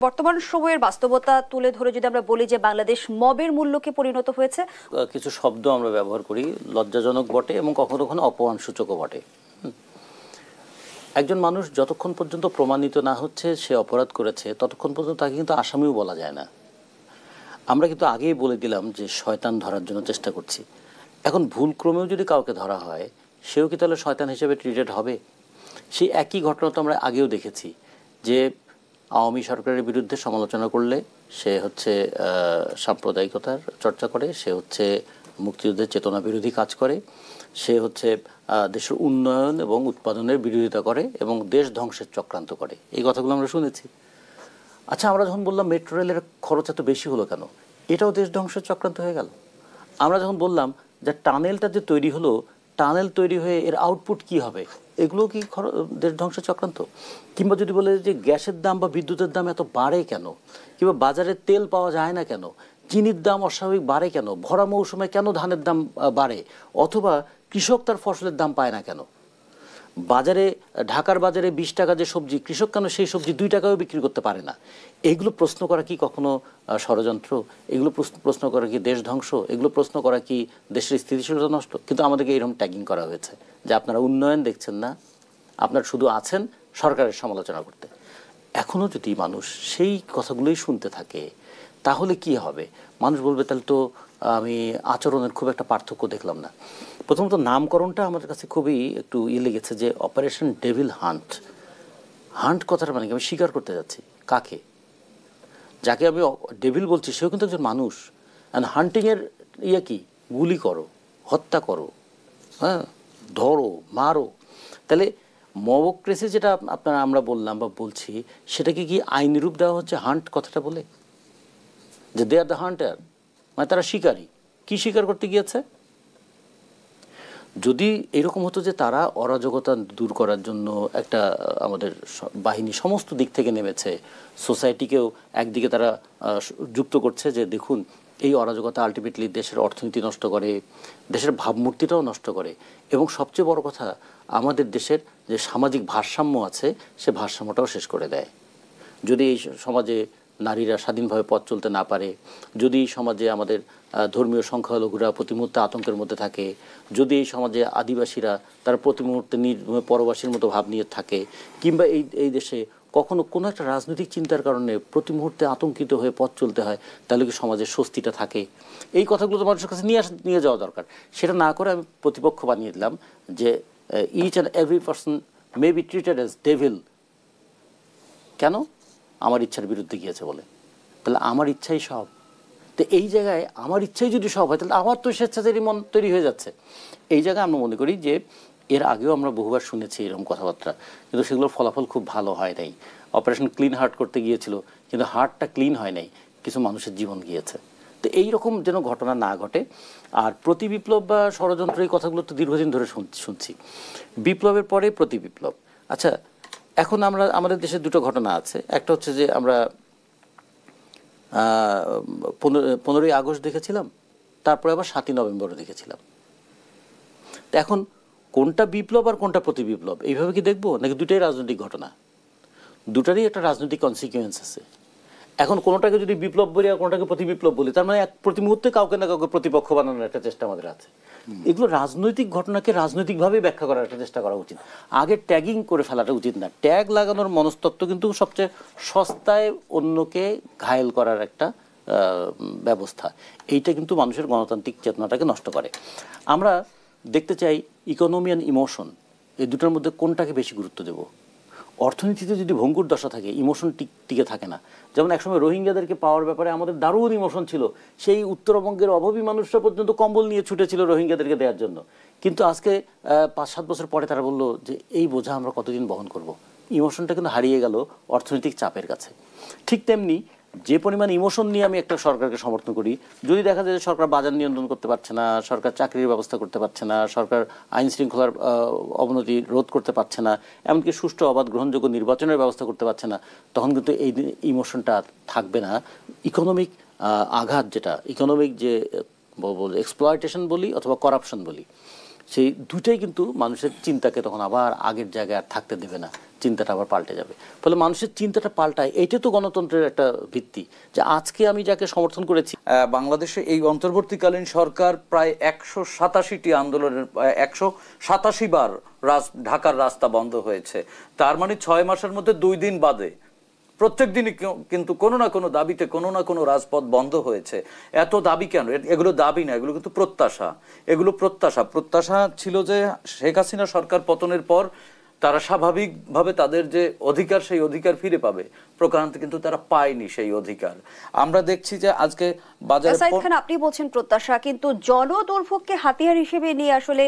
বর্তমান সময়ের বাস্তবতা তুলে ধরে যদি আমরা বলি যে বাংলাদেশ মবের মূল্যকে পরিণত হয়েছে, কিছু শব্দ আমরা ব্যবহার করি, লজ্জাজনক বটে এবং কখনো কখনো অপমানসূচকও বটে। একজন মানুষ যতক্ষণ পর্যন্ত প্রমাণিত না হচ্ছে সে অপরাধ করেছে ততক্ষণ পর্যন্ত তাকে কিন্তু আসামিও বলা যায় না। আমরা কিন্তু আগেই বলে দিলাম যে শয়তান ধরার জন্য চেষ্টা করছি। এখন ভুলক্রমেও যদি কাউকে ধরা হয় সেও কি তাহলে শয়তান হিসেবে ট্রিটেড হবে? সেই একই ঘটনা তো আমরা আগেও দেখেছি যে আওয়ামী সরকারের বিরুদ্ধে সমালোচনা করলে সে হচ্ছে সাম্প্রদায়িকতার চর্চা করে, সে হচ্ছে মুক্তিযুদ্ধের চেতনা বিরোধী কাজ করে, সে হচ্ছে দেশের উন্নয়ন এবং উৎপাদনের বিরোধিতা করে এবং দেশ ধ্বংসের চক্রান্ত করে। এই কথাগুলো আমরা শুনেছি। আচ্ছা, আমরা যখন বললাম মেট্রো রেলের খরচ এত বেশি হলো কেন, এটাও দেশ ধ্বংসের চক্রান্ত হয়ে গেল। আমরা যখন বললাম যে টানেলটা যে তৈরি হলো, টানেল তৈরি হয়ে এর আউটপুট কি হবে, এগুলো কি দেশ ধ্বংসের চক্রান্ত? কিংবা যদি বলে যে গ্যাসের দাম বা বিদ্যুতের দাম এত বাড়ে কেন, কিংবা বাজারে তেল পাওয়া যায় না কেন, চিনির দাম অস্বাভাবিক বাড়ে কেন, ভরা মৌসুমে কেন ধানের দাম বাড়ে, অথবা কৃষক তার ফসলের দাম পায় না কেন, বাজারে ঢাকার বাজারে 20 টাকা যে সবজি, কৃষক কেন সেই সবজি 2 টাকাও বিক্রি করতে পারে না? এগুলো প্রশ্ন করা কি কখনো ষড়যন্ত্র? এগুলো প্রশ্ন করা কি দেশ ধ্বংস? এগুলো প্রশ্ন করা কি দেশের স্থিতিশীলতা নষ্ট? কিন্তু আমাদেরকে এরকম ট্যাগিং করা হয়েছে যে আপনারা উন্নয়ন দেখছেন না, আপনারা শুধু আছেন সরকারের সমালোচনা করতে। এখনও যদি মানুষ সেই কথাগুলোই শুনতে থাকে তাহলে কি হবে? মানুষ বলবে তাহলে তো আমি আচরণের খুব একটা পার্থক্য দেখলাম না। প্রথমত নামকরণটা আমাদের কাছে খুবই একটু লেগেছে যে অপারেশন ডেভিল হান্ট। হান্ট কথাটা মানে কি? আমি স্বীকার করতে যাচ্ছি কাকে? যাকে আমি ডেভিল বলছি সেও কিন্তু একজন মানুষ। অ্যান্ড হান্টিংয়ের কি? গুলি করো, হত্যা করো, হ্যাঁ, ধরো, মারো। তাহলে মবক্রেসি যেটা আমরা বললাম বা বলছি, সেটাকে কি আইনি রূপ দেওয়া হচ্ছে হান্ট কথাটা বলে? যে দে আর দ্য হান্টার, মানে তারা শিকারী। কি শিকার করতে গিয়েছে? যদি এরকম হতো যে তারা অরাজকতা দূর করার জন্য একটা আমাদের বাহিনী সমস্ত দিক থেকে নেমেছে, সোসাইটিকেও একদিকে তারা যুক্ত করছে যে দেখুন এই অরাজকতা আলটিমেটলি দেশের অর্থনীতি নষ্ট করে, দেশের ভাবমূর্তিটাও নষ্ট করে, এবং সবচেয়ে বড় কথা আমাদের দেশের যে সামাজিক ভারসাম্য আছে সে ভারসাম্যটাও শেষ করে দেয়। যদি এই সমাজে নারীরা স্বাধীনভাবে পথ চলতে না পারে, যদি এই সমাজে আমাদের ধর্মীয় সংখ্যালঘুরা প্রতি মুহূর্তে আতঙ্কের মধ্যে থাকে, যদি এই সমাজে আদিবাসীরা তারা প্রতি মুহূর্তে পরবাসীর মতো ভাব নিয়ে থাকে, কিংবা এই দেশে কখনো কোনো একটা রাজনৈতিক চিন্তার কারণে প্রতি মুহূর্তে আতঙ্কিত হয়ে পথ চলতে হয়, তাহলে কি সমাজের স্বস্তিটা থাকে? এই কথাগুলো তো মানুষের কাছে নিয়ে যাওয়া দরকার। সেটা না করে আমি প্রতিপক্ষ বানিয়ে দিলাম যে each and every person may be treated as devil. কেন? আমার ইচ্ছার বিরুদ্ধে গিয়েছে বলে। তাহলে আমার ইচ্ছাই সব। তো এই জায়গায় আমার ইচ্ছাই যদি সব হয় তাহলে আমার তো স্বেচ্ছাচারী মন তৈরি হয়ে যাচ্ছে। এই জায়গায় আমরা মনে করি যে এর আগেও আমরা বহুবার শুনেছি এরকম কথাবার্তা, কিন্তু সেগুলোর ফলাফল খুব ভালো হয় নাই। অপারেশন ক্লিন হার্ট করতে গিয়েছিল, কিন্তু হার্টটা ক্লিন হয় নাই, কিছু মানুষের জীবন গিয়েছে। তো এইরকম যেন ঘটনা না ঘটে। আর প্রতি বিপ্লব বা ষড়যন্ত্র এই কথাগুলো তো দীর্ঘদিন ধরে শুনছি। বিপ্লবের পরে প্রতি বিপ্লব। আচ্ছা, এখন আমাদের দেশে দুটো ঘটনা আছে। একটা হচ্ছে যে আমরা 15ই আগস্ট দেখেছিলাম, তারপরে আবার 7ই নভেম্বরও দেখেছিলাম। তো এখন কোনটা বিপ্লব আর কোনটা প্রতি বিপ্লব এইভাবে কি দেখবো, নাকি দুটাই রাজনৈতিক ঘটনা? দুটারই একটা রাজনৈতিক কনসিকুয়েন্স আছে। এখন কোনোটাকে যদি বিপ্লব বলি আর কোনোটাকে প্রতি বিপ্লব বলি, তার মানে প্রতি মুহূর্তে কাউকে না কাউকে প্রতিপক্ষ বানানোর একটা চেষ্টা আমাদের আছে। এগুলো রাজনৈতিক ঘটনাকে রাজনৈতিকভাবে ব্যাখ্যা করার একটা চেষ্টা করা উচিত। আগে ট্যাগিং করে ফেলাটা উচিত না। ট্যাগ লাগানোর মনস্তত্ত্ব কিন্তু সবচেয়ে সস্তায় অন্যকে ঘায়েল করার একটা ব্যবস্থা। এইটা কিন্তু মানুষের গণতান্ত্রিক চেতনাটাকে নষ্ট করে। আমরা দেখতে চাই ইকোনমি অ্যান্ড ইমোশন, এই দুটোর মধ্যে কোনটাকে বেশি গুরুত্ব দেব। অর্থনীতিতে যদি ভঙ্গুর দশা থাকে, ইমোশন টিকে থাকে না। যেমন একসময় রোহিঙ্গাদেরকে পাওয়ার ব্যাপারে আমাদের দারুণ ইমোশন ছিল, সেই উত্তরবঙ্গের অভাবী মানুষরা পর্যন্ত কম্বল নিয়ে ছুটেছিল রোহিঙ্গাদেরকে দেওয়ার জন্য। কিন্তু আজকে 5-7 বছর পরে তারা বলল যে এই বোঝা আমরা কতদিন বহন করব। ইমোশনটা কিন্তু হারিয়ে গেল অর্থনৈতিক চাপের কাছে। ঠিক তেমনি যে পরিমাণ ইমোশন নিয়ে আমি একটা সরকারকে সমর্থন করি, যদি দেখা যায় যে সরকার বাজার নিয়ন্ত্রণ করতে পারছে না, সরকার চাকরির ব্যবস্থা করতে পারছে না, সরকার আইন শৃঙ্খলার অবনতি রোধ করতে পারছে না, এমনকি সুষ্ঠু অবাধ গ্রহণযোগ্য নির্বাচনের ব্যবস্থা করতে পারছে না, তখন কিন্তু এই ইমোশনটা থাকবে না। ইকোনমিক আঘাত, যেটা ইকোনমিক যে এক্সপ্লয়টেশন বলি অথবা করাপশন বলি, সেই দুটাই কিন্তু মানুষের চিন্তাকে তখন আবার আগের জায়গায় আর থাকতে দেবে না। চিন্তাটা আবার পাল্টে যাবে। ফলে মানুষের চিন্তাটা পাল্টায়, এইটা তো গণতন্ত্রের একটা ভিত্তি, যে আজকে আমি যাকে সমর্থন করেছি। বাংলাদেশে এই অন্তর্বর্তীকালীন সরকার প্রায় 187টি আন্দোলনের 187 বার ঢাকার রাস্তা বন্ধ হয়েছে। তার মানে 6 মাসের মধ্যে 2 দিন বাদে প্রত্যেক দিনই কিন্তু কোনো না কোনো দাবিতে কোনো না কোনো রাজপথ বন্ধ হয়েছে। এত দাবি কেন? এগুলো দাবি না, এগুলো কিন্তু প্রত্যাশা। এগুলো প্রত্যাশা ছিল যে শেখ হাসিনা সরকার পতনের পর তারা স্বাভাবিকভাবে তাদের যে অধিকার, সেই অধিকার ফিরে পাবে। প্রকারান্তে কিন্তু তারা পায়নি সেই অধিকার। আমরা দেখছি যে আজকে বাজারে আপনি বলছেন প্রত্যাশা, কিন্তু জনদুর্ভোগকে হাতিয়ার হিসেবে নিয়ে আসলে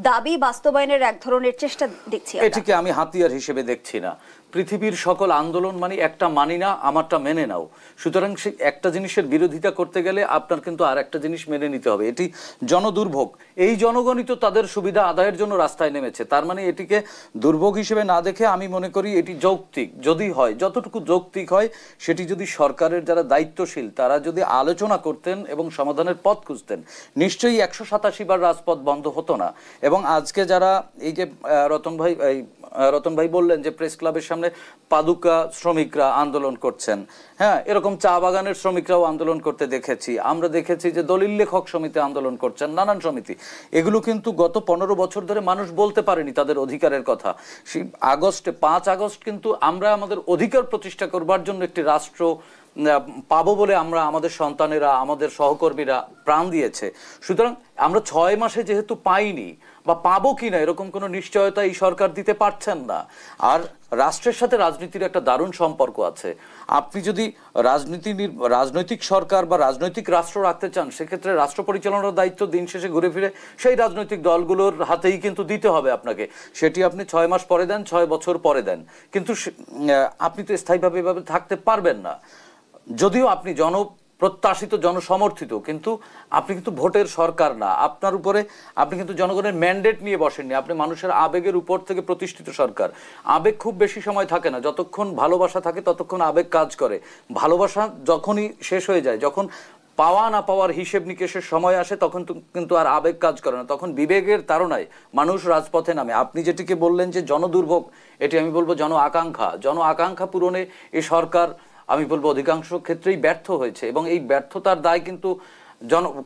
দাবি বাস্তবায়নের এক ধরনের চেষ্টা দেখছি। এটিকে আমি হাতিয়ার হিসেবে দেখছি না। পৃথিবীর সকল আন্দোলন মানে একটা মানি না, আমারটা মেনে নাও। সুতরাং সে একটা জিনিসের বিরোধিতা করতে গেলে আপনার কিন্তু আর একটা জিনিস মেনে নিতে হবে। এটি জনদুর্ভোগ। এই জনগণই তো তাদের সুবিধা আদায়ের জন্য রাস্তায় নেমেছে। তার মানে এটিকে দুর্ভোগ হিসেবে না দেখে আমি মনে করি এটি যৌক্তিক। যদি হয়, যতটুকু যৌক্তিক হয়, সেটি যদি সরকারের যারা দায়িত্বশীল তারা যদি আলোচনা করতেন এবং সমাধানের পথ খুঁজতেন, নিশ্চয়ই 187 বার রাজপথ বন্ধ হতো না। এবং আজকে যারা এই যে রতন ভাই বললেন যে প্রেস ক্লাবের সামনে পাদুকা শ্রমিকরা আন্দোলন করছেন, হ্যাঁ, এরকম চা বাগানের শ্রমিকরাও আন্দোলন করতে দেখেছি। আমরা দেখেছি যে দলিল লেখক সমিতি আন্দোলন করছেন, নানান সমিতি। এগুলো কিন্তু গত 15 বছর ধরে মানুষ বলতে পারেনি তাদের অধিকারের কথা। সেই 5 আগস্ট কিন্তু আমরা আমাদের অধিকার প্রতিষ্ঠা করবার জন্য একটি রাষ্ট্র পাবো বলে আমরা, আমাদের সন্তানেরা, আমাদের সহকর্মীরা প্রাণ দিয়েছে। সুতরাং আমরা 6 মাসে যেহেতু পাইনি বা পাবো কিনা এরকম কোনো নিশ্চয়তা এই সরকার দিতে পারছেন না। আর রাষ্ট্রের সাথে রাজনীতির একটা দারুণ সম্পর্ক আছে। আপনি যদি রাজনৈতিক সরকার বা রাজনৈতিক রাষ্ট্র রাখতে চান, সেক্ষেত্রে রাষ্ট্র পরিচালনার দায়িত্ব দিন শেষে ঘুরে ফিরে সেই রাজনৈতিক দলগুলোর হাতেই কিন্তু দিতে হবে আপনাকে। সেটি আপনি 6 মাস পরে দেন, 6 বছর পরে দেন, কিন্তু আপনি তো স্থায়ীভাবে এভাবে থাকতে পারবেন না। যদিও আপনি জনপ্রত্যাশিত, জনসমর্থিত, কিন্তু আপনি কিন্তু ভোটের সরকার না। আপনার উপরে আপনি কিন্তু জনগণের ম্যান্ডেট নিয়ে বসেননি, আপনি মানুষের আবেগের উপর থেকে প্রতিষ্ঠিত সরকার। আবেগ খুব বেশি সময় থাকে না, যতক্ষণ ভালোবাসা থাকে ততক্ষণ আবেগ কাজ করে। ভালোবাসা যখনই শেষ হয়ে যায়, যখন পাওয়া না পাওয়ার হিসেব নিকেশের সময় আসে, তখন কিন্তু আর আবেগ কাজ করে না, তখন বিবেকের তাড়নায় মানুষ রাজপথে নামে। আপনি যেটিকে বললেন যে জনদুর্ভোগ, এটি আমি বলবো জন আকাঙ্ক্ষা পূরণে এই সরকার আমি বলবো অধিকাংশ ক্ষেত্রেই ব্যর্থ হয়েছে। এবং এই ব্যর্থতার দায় কিন্তু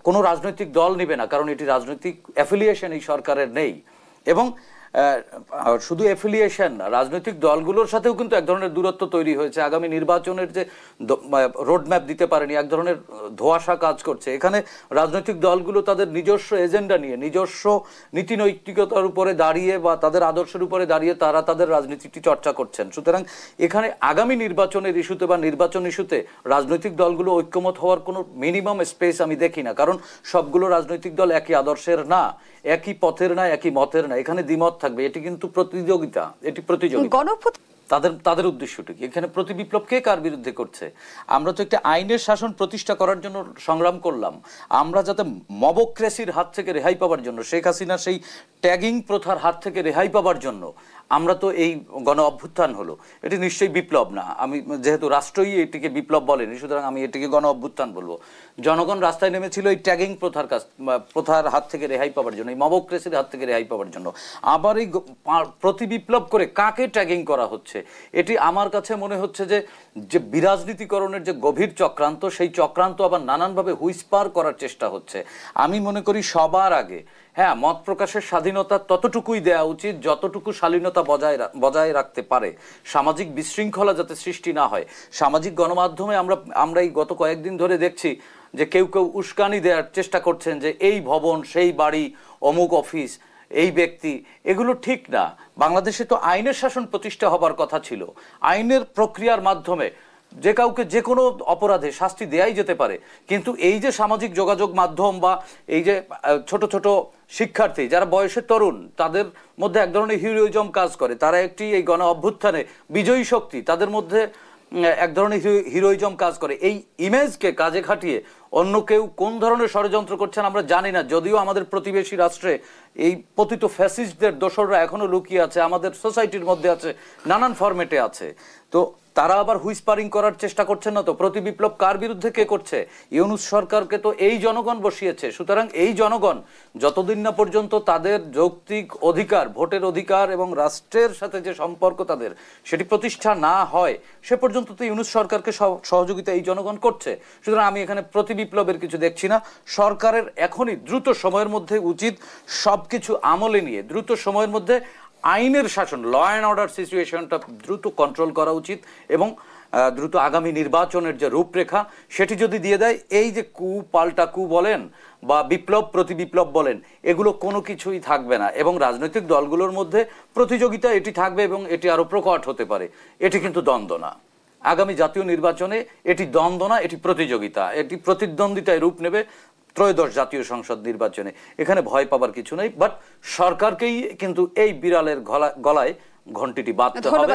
কোনো রাজনৈতিক দল নেবে না, কারণ এটি রাজনৈতিক অ্যাফিলিয়েশন এই সরকারের নেই। এবং শুধু অ্যাফিলিয়েশন না, রাজনৈতিক দলগুলোর সাথেও কিন্তু এক ধরনের দূরত্ব তৈরি হয়েছে। আগামী নির্বাচনের যে রোডম্যাপ দিতে পারেনি, এক ধরনের ধোঁয়াশা কাজ করছে। এখানে রাজনৈতিক দলগুলো তাদের নিজস্ব এজেন্ডা নিয়ে, নিজস্ব নীতি নৈতিকতার উপরে দাঁড়িয়ে বা তাদের আদর্শের উপরে দাঁড়িয়ে তারা তাদের রাজনীতিটি চর্চা করছেন। সুতরাং এখানে আগামী নির্বাচনের ইস্যুতে বা নির্বাচন ইস্যুতে রাজনৈতিক দলগুলো ঐক্যমত হওয়ার কোনো মিনিমাম স্পেস আমি দেখি না, কারণ সবগুলো রাজনৈতিক দল একই আদর্শের না, একই পথের না, একই মতের না। এখানে দ্বিমত থাকবে। এটি কিন্তু প্রতিযোগিতা, এটি প্রতিযোগিতা। তাদের উদ্দেশ্যটি কি? এখানে প্রতি বিপ্লব কে কার বিরুদ্ধে করছে? আমরা তো একটা আইনের শাসন প্রতিষ্ঠা করার জন্য সংগ্রাম করলাম। আমরা যাতে মবক্রেসির হাত থেকে রেহাই পাওয়ার জন্য, শেখ হাসিনা সেই ট্যাগিং প্রথার হাত থেকে রেহাই পাওয়ার জন্য আমরা তো এই গণ অভ্যুত্থান হলো। এটি নিশ্চয়ই বিপ্লব না। আমি যেহেতু রাষ্ট্রই এটিকে বিপ্লব বলেনি, সুতরাং আমি এটিকে গণ অভ্যুত্থান বলবো। জনগণ রাস্তায় নেমেছিল এই ট্যাগিং প্রথার হাত থেকে রেহাই পাওয়ার জন্য, এই মবক্রেসির হাত থেকে রেহাই পাওয়ার জন্য। আবার এই প্রতি বিপ্লব করে কাকে ট্যাগিং করা হচ্ছে? এটি আমার কাছে মনে হচ্ছে যে বিরাজনীতিকরণের যে গভীর চক্রান্ত, সেই চক্রান্ত আবার নানানভাবে হুইসপার করার চেষ্টা হচ্ছে। আমি মনে করি সবার আগে, হ্যাঁ, মত প্রকাশের স্বাধীনতা ততটুকুই দেওয়া উচিত যতটুকু শালীনতা বজায় রাখতে পারে। সামাজিক বিশৃঙ্খলা যাতে সৃষ্টি না হয়। সামাজিক গণমাধ্যমে আমরা এই গত কয়েকদিন ধরে দেখছি যে কেউ উস্কানি দেওয়ার চেষ্টা করছেন যে এই ভবন, সেই বাড়ি, অমুক অফিস, এই ব্যক্তি, এগুলো ঠিক না। বাংলাদেশে তো আইনের শাসন প্রতিষ্ঠা হবার কথা ছিল। আইনের প্রক্রিয়ার মাধ্যমে যে কাউকে যে কোনো অপরাধে শাস্তি দেয়াই যেতে পারে, কিন্তু এই যে সামাজিক যোগাযোগ মাধ্যম বা এই যে ছোট ছোট শিক্ষার্থী যারা বয়সে তরুণ, তাদের মধ্যে এক ধরনের হিরোইজম কাজ করে। তারা একটি এই গণ অভ্যুত্থানে বিজয়ী শক্তি, তাদের মধ্যে এক ধরনের হিরোইজম কাজ করে। এই ইমেজকে কাজে খাটিয়ে অন্য কেউ কোন ধরনের ষড়যন্ত্র করছেন আমরা জানি না। যদিও আমাদের প্রতিবেশী রাষ্ট্রে এই পতিত ফ্যাসিস্টদের দোসররা এখনো লুকিয়ে আছে, আমাদের সোসাইটির মধ্যে আছে, নানান ফরম্যাটে আছে। তো তারা আবার হুইসপারিং করার চেষ্টা করছেন না তো? প্রতি বিপ্লব কার বিরুদ্ধে কে করছে? ইউনূস সরকারকে তো এই জনগণ বসিয়েছে। সুতরাং এই জনগণ যতদিন না পর্যন্ত তাদের যৌক্তিক অধিকার, ভোটের অধিকার এবং রাষ্ট্রের সাথে যে সম্পর্ক তাদের সেটি প্রতিষ্ঠা না হয়, সে পর্যন্ত তো ইউনূস সরকারকে সহযোগিতা এই জনগণ করছে। সুতরাং আমি এখানে প্রতি বিপ্লবের কিছু দেখছি না। সরকারের এখনই দ্রুত সময়ের মধ্যে উচিত সবকিছু আমলে নিয়ে দ্রুত সময়ের মধ্যে আইনের শাসন, ল অ্যান্ড অর্ডার সিচুয়েশনটা দ্রুত কন্ট্রোল করা উচিত এবং দ্রুত আগামী নির্বাচনের যে রূপরেখা সেটি যদি দিয়ে দেয়, এই যে কু পাল্টা কু বলেন বা বিপ্লব প্রতি বিপ্লব বলেন, এগুলো কোনো কিছুই থাকবে না এবং রাজনৈতিক দলগুলোর মধ্যে প্রতিযোগিতা এটি থাকবে এবং এটি আরো প্রকট হতে পারে। এটি কিন্তু দ্বন্দ্ব না। আগামী জাতীয় নির্বাচনে এটি দ্বন্দ্ব না, এটি প্রতিযোগিতা, এটি প্রতিদ্বন্দ্বিতায় রূপ নেবে ত্রয়োদশ জাতীয় সংসদ নির্বাচনে। এখানে ভয় পাবার কিছু নেই, বাট সরকারকেই কিন্তু এই বিড়ালের গলায় ঘন্টিটি বাঁধতে হবে।